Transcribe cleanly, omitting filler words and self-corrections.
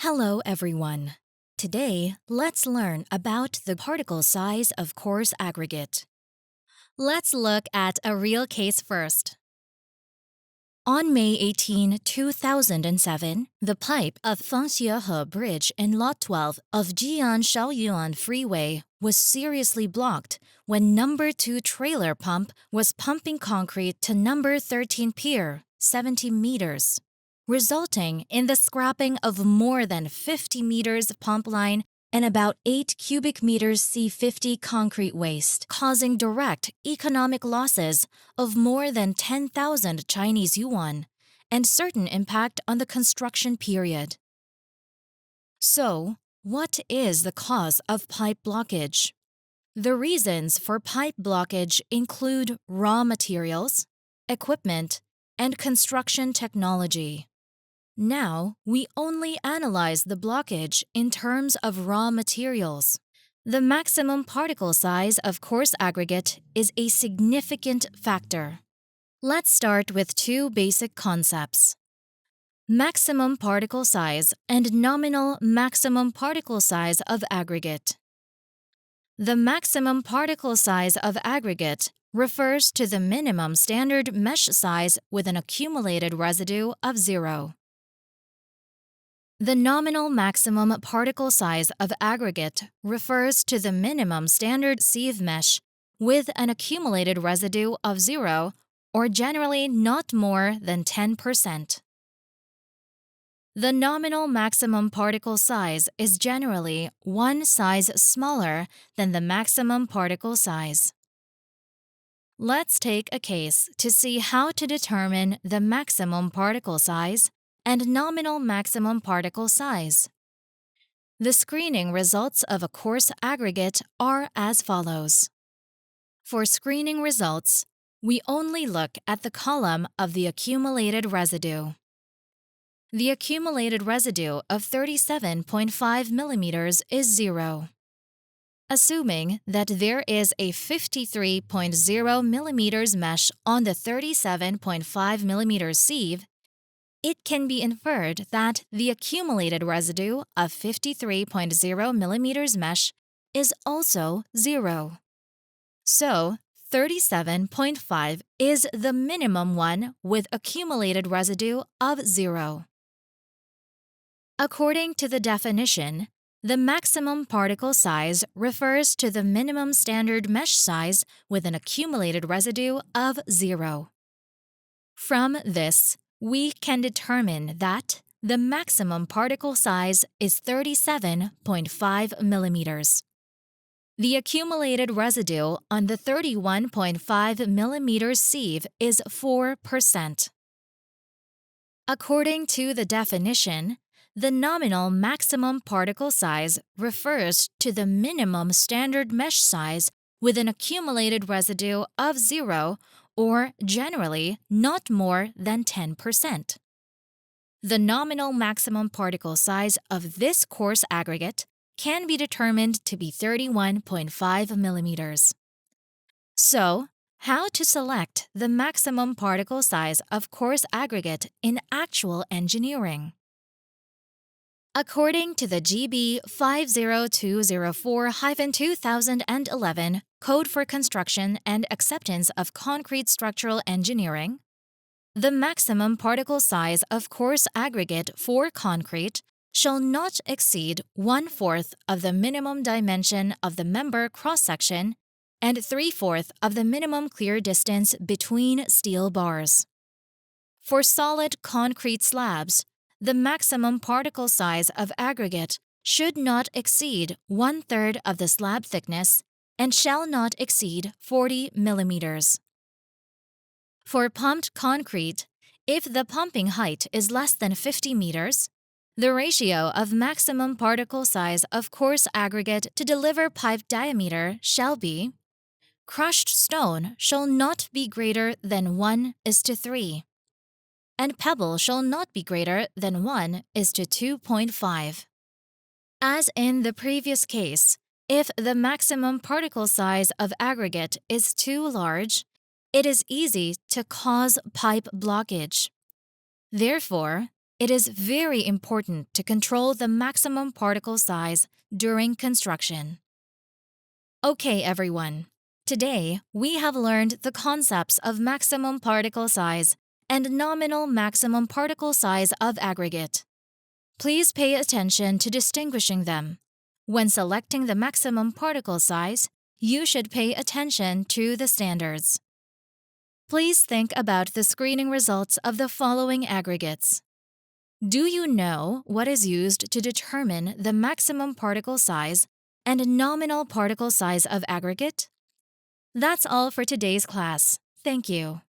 Hello, everyone. Today, let's learn about the particle size of coarse aggregate. Let's look at a real case first. On May 18, 2007, the pipe of Fangxiehe Bridge in Lot 12 of Jian-Shaoyuan Freeway was seriously blocked when number 2 trailer pump was pumping concrete to number 13 pier, 70 meters, resulting in the scrapping of more than 50 meters of pump line and about 8 cubic meters C50 concrete waste, causing direct economic losses of more than 10,000 Chinese yuan and certain impact on the construction period. So, what is the cause of pipe blockage? The reasons for pipe blockage include raw materials, equipment, and construction technology. Now, we only analyze the blockage in terms of raw materials. The maximum particle size of coarse aggregate is a significant factor. Let's start with two basic concepts: maximum particle size and nominal maximum particle size of aggregate. The maximum particle size of aggregate refers to the minimum standard mesh size with an accumulated residue of 0. The nominal maximum particle size of aggregate refers to the minimum standard sieve mesh with an accumulated residue of 0, or generally not more than 10%. The nominal maximum particle size is generally one size smaller than the maximum particle size. Let's take a case to see how to determine the maximum particle size and nominal maximum particle size. The screening results of a coarse aggregate are as follows. For screening results, we only look at the column of the accumulated residue. The accumulated residue of 37.5 millimeters is 0. Assuming that there is a 53.0 millimeters mesh on the 37.5 millimeters sieve, it can be inferred that the accumulated residue of 53.0 millimeters mesh is also 0. So, 37.5 is the minimum one with accumulated residue of 0. According to the definition, the maximum particle size refers to the minimum standard mesh size with an accumulated residue of 0. From this, we can determine that the maximum particle size is 37.5 millimeters. The accumulated residue on the 31.5 millimeters sieve is 4%. According to the definition, the nominal maximum particle size refers to the minimum standard mesh size with an accumulated residue of 0, or generally not more than 10%. The nominal maximum particle size of this coarse aggregate can be determined to be 31.5 millimeters. So, how to select the maximum particle size of coarse aggregate in actual engineering? According to the GB 50204-2011 Code for Construction and Acceptance of Concrete Structural Engineering, the maximum particle size of coarse aggregate for concrete shall not exceed 1/4 of the minimum dimension of the member cross-section and 3/4 of the minimum clear distance between steel bars. For solid concrete slabs, the maximum particle size of aggregate should not exceed 1/3 of the slab thickness and shall not exceed 40 millimeters. For pumped concrete, if the pumping height is less than 50 meters, the ratio of maximum particle size of coarse aggregate to deliver pipe diameter shall be: crushed stone shall not be greater than 1:3. And pebble shall not be greater than 1:2.5. As in the previous case, if the maximum particle size of aggregate is too large, it is easy to cause pipe blockage. Therefore, It is very important to control the maximum particle size during construction. Okay, everyone. Today, we have learned the concepts of maximum particle size and nominal maximum particle size of aggregate. Please pay attention to distinguishing them. When selecting the maximum particle size, you should pay attention to the standards. Please think about the screening results of the following aggregates. Do you know what is used to determine the maximum particle size and nominal particle size of aggregate? That's all for today's class. Thank you.